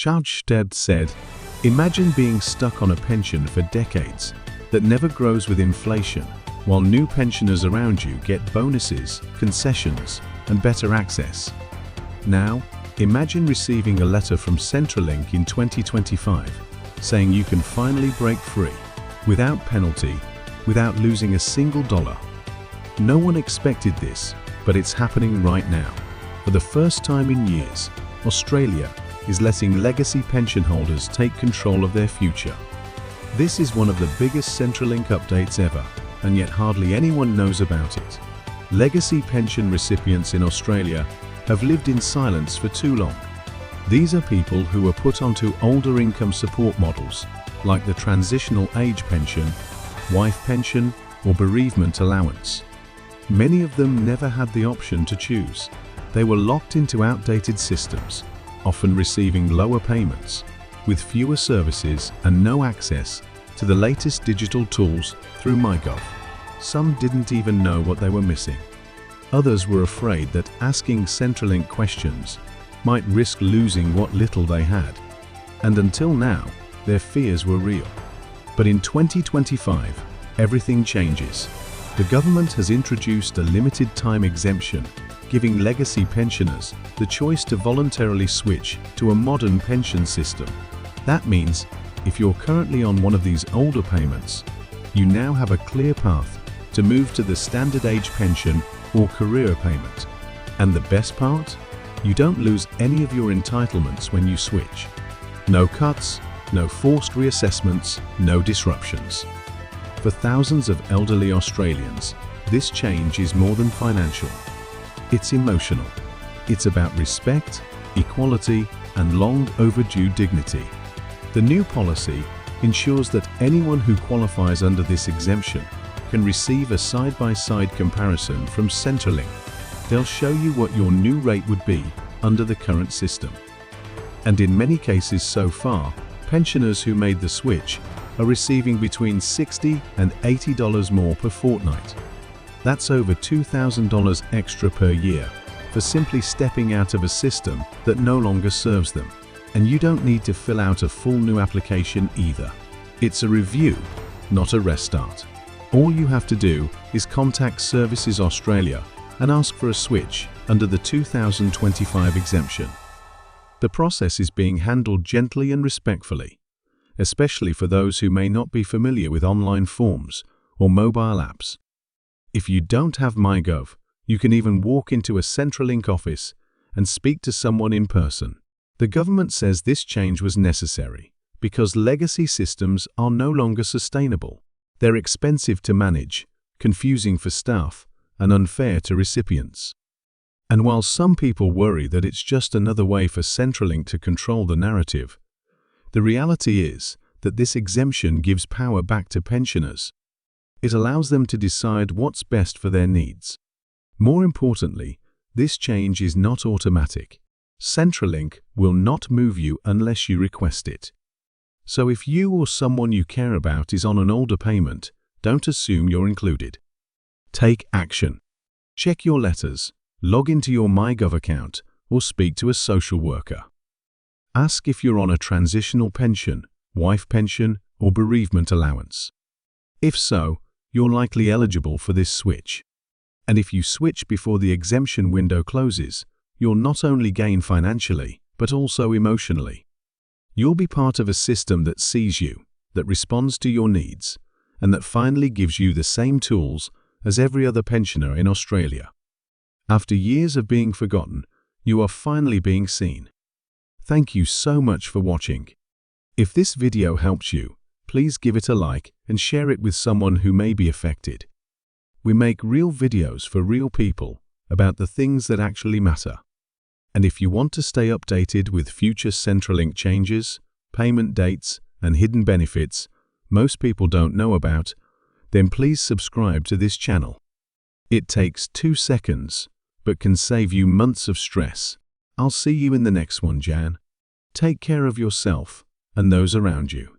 Schadstedt said, "Imagine being stuck on a pension for decades that never grows with inflation, while new pensioners around you get bonuses, concessions, and better access. Now, imagine receiving a letter from Centrelink in 2025 saying you can finally break free, without penalty, without losing a single dollar." No one expected this, but it's happening right now. For the first time in years, Australia is letting legacy pension holders take control of their future. This is one of the biggest Centrelink updates ever, and yet hardly anyone knows about it. Legacy pension recipients in Australia have lived in silence for too long. These are people who were put onto older income support models, like the Transitional Age Pension, Wife Pension, or Bereavement Allowance. Many of them never had the option to choose. They were locked into outdated systems, often receiving lower payments, with fewer services and no access to the latest digital tools through MyGov. Some didn't even know what they were missing. Others were afraid that asking Centrelink questions might risk losing what little they had. And until now, their fears were real. But in 2025, everything changes. The government has introduced a limited time exemption, giving legacy pensioners the choice to voluntarily switch to a modern pension system. That means, if you're currently on one of these older payments, you now have a clear path to move to the standard age pension or career payment. And the best part? You don't lose any of your entitlements when you switch. No cuts, no forced reassessments, no disruptions. For thousands of elderly Australians, this change is more than financial. It's emotional. It's about respect, equality, and long overdue dignity. The new policy ensures that anyone who qualifies under this exemption can receive a side-by-side comparison from Centrelink. They'll show you what your new rate would be under the current system. And in many cases so far, pensioners who made the switch are receiving between $60 and $80 more per fortnight. That's over $2,000 extra per year for simply stepping out of a system that no longer serves them. And you don't need to fill out a full new application either. It's a review, not a restart. All you have to do is contact Services Australia and ask for a switch under the 2025 exemption. The process is being handled gently and respectfully, especially for those who may not be familiar with online forms or mobile apps. If you don't have MyGov, you can even walk into a Centrelink office and speak to someone in person. The government says this change was necessary because legacy systems are no longer sustainable. They're expensive to manage, confusing for staff, and unfair to recipients. And while some people worry that it's just another way for Centrelink to control the narrative, the reality is that this exemption gives power back to pensioners. It allows them to decide what's best for their needs. More importantly, this change is not automatic. Centrelink will not move you unless you request it. So if you or someone you care about is on an older payment, don't assume you're included. Take action. Check your letters, log into your MyGov account, or speak to a social worker. Ask if you're on a transitional pension, wife pension, or bereavement allowance. If so, you're likely eligible for this switch. And if you switch before the exemption window closes, you'll not only gain financially, but also emotionally. You'll be part of a system that sees you, that responds to your needs, and that finally gives you the same tools as every other pensioner in Australia. After years of being forgotten, you are finally being seen. Thank you so much for watching. If this video helps you, please give it a like and share it with someone who may be affected. We make real videos for real people about the things that actually matter. And if you want to stay updated with future Centrelink changes, payment dates, and hidden benefits most people don't know about, then please subscribe to this channel. It takes 2 seconds, but can save you months of stress. I'll see you in the next one, Jan. Take care of yourself and those around you.